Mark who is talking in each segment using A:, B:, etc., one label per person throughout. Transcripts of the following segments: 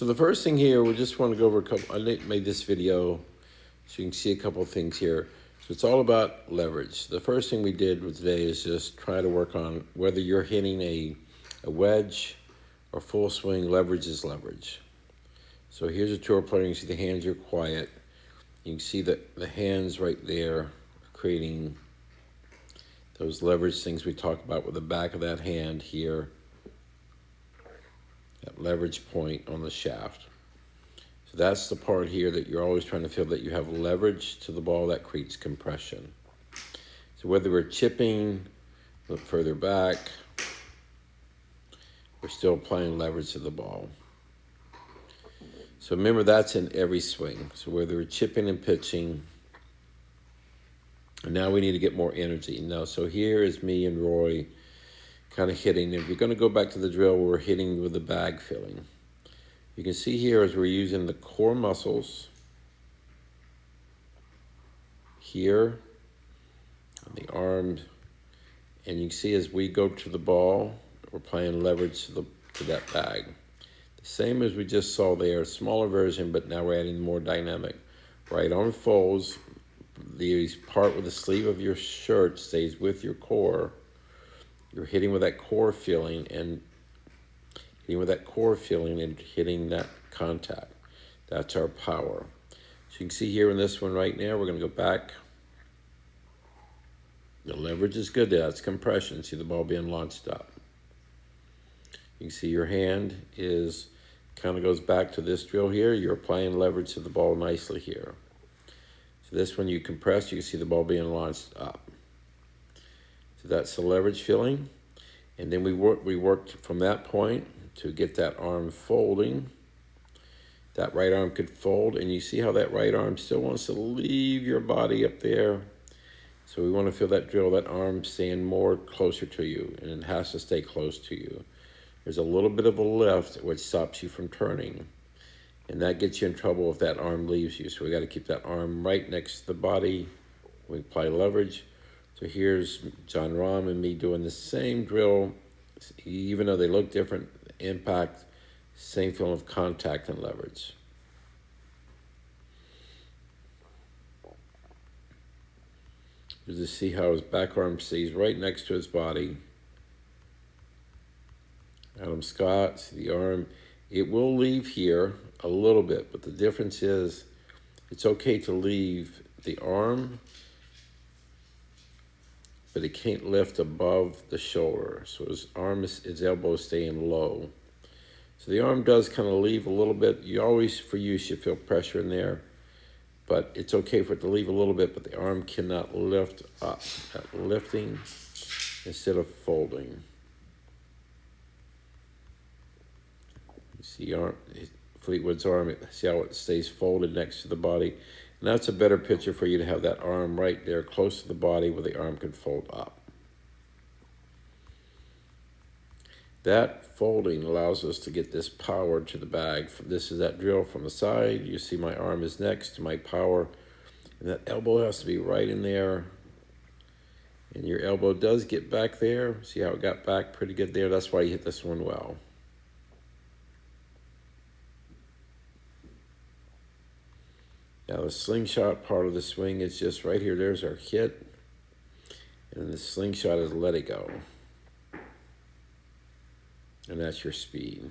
A: So the first thing here, we just want to go over a couple. I made this video so you can see a couple of things here. So it's all about leverage. The first thing we did today is just try to work on whether you're hitting a wedge or full swing. Leverage is leverage. So here's a tour player. You can see the hands are quiet. You can see that the hands right there are creating those leverage things we talk about with the back of that hand here. That leverage point on the shaft. So that's the part here that you're always trying to feel that you have leverage to the ball that creates compression. So whether we're chipping, look further back, we're still applying leverage to the ball. So remember, that's in every swing. So whether we're chipping and pitching, and now we need to get more energy. Now, so here is me and Roy kind of hitting. If you're going to go back to the drill where we're hitting with the bag filling, you can see here as we're using the core muscles here on the arms, and you can see as we go to the ball, we're applying leverage to that bag. The same as we just saw there, smaller version, but now we're adding more dynamic. Right arm folds, the part with the sleeve of your shirt stays with your core. You're hitting with that core feeling and hitting that contact. That's our power. So you can see here in this one right now, we're going to go back. The leverage is good there. That's compression. See the ball being launched up. You can see your hand is kind of goes back to this drill here. You're applying leverage to the ball nicely here. So this one you compress, you can see the ball being launched up. So that's the leverage feeling. And then we worked from that point to get that arm folding. That right arm could fold, and you see how that right arm still wants to leave your body up there. So we want to feel that drill, that arm staying more closer to you, and it has to stay close to you. There's a little bit of a lift which stops you from turning, and that gets you in trouble if that arm leaves you. So we got to keep that arm right next to the body. We apply leverage. So here's Jon Rahm and me doing the same drill, even though they look different, impact, same feeling of contact and leverage. You just see how his back arm stays right next to his body. Adam Scott, see the arm. It will leave here a little bit, but the difference is it's okay to leave the arm, but it can't lift above the shoulder. So his elbow is staying low. So the arm does kind of leave a little bit. You always, for you, should feel pressure in there, but it's okay for it to leave a little bit, but the arm cannot lift up. That lifting instead of folding. You see Fleetwood's arm, see how it stays folded next to the body. And that's a better picture for you to have that arm right there close to the body where the arm can fold up. That folding allows us to get this power to the bag. This is that drill from the side. You see my arm is next to my power. And that elbow has to be right in there. And your elbow does get back there. See how it got back pretty good there? That's why you hit this one well. Now the slingshot part of the swing is just right here. There's our hit. And the slingshot is let it go. And that's your speed.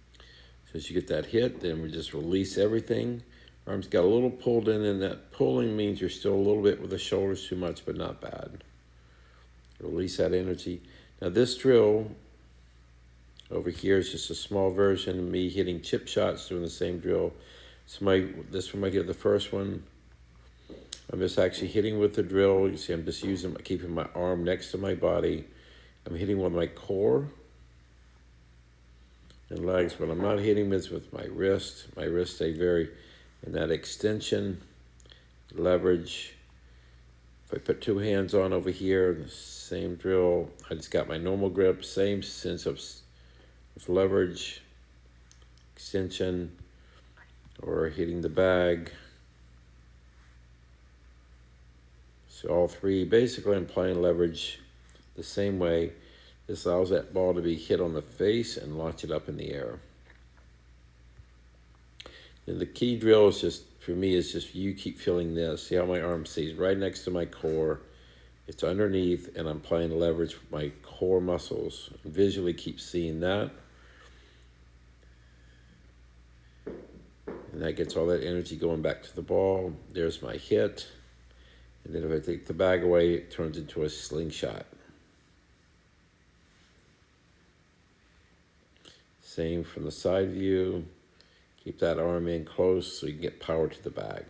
A: So as you get that hit, then we just release everything. Arms got a little pulled in, and that pulling means you're still a little bit with the shoulders too much, but not bad. Release that energy. Now this drill over here is just a small version of me hitting chip shots, doing the same drill. So this one right here, the first one, I'm just actually hitting with the drill. You see I'm just keeping my arm next to my body. I'm hitting with my core and legs, but I'm not hitting this with my wrist. My wrist stay very in that extension, leverage. If I put two hands on over here, the same drill, I just got my normal grip, same sense of leverage, extension, or hitting the bag. So all three, basically I'm applying leverage the same way. This allows that ball to be hit on the face and launch it up in the air. And the key drill is just, for me, is just you keep feeling this. See how my arm stays right next to my core. It's underneath, and I'm applying leverage with my core muscles. Visually keep seeing that. And that gets all that energy going back to the ball. There's my hit. And then if I take the bag away, it turns into a slingshot. Same from the side view. Keep that arm in close so you can get power to the bag.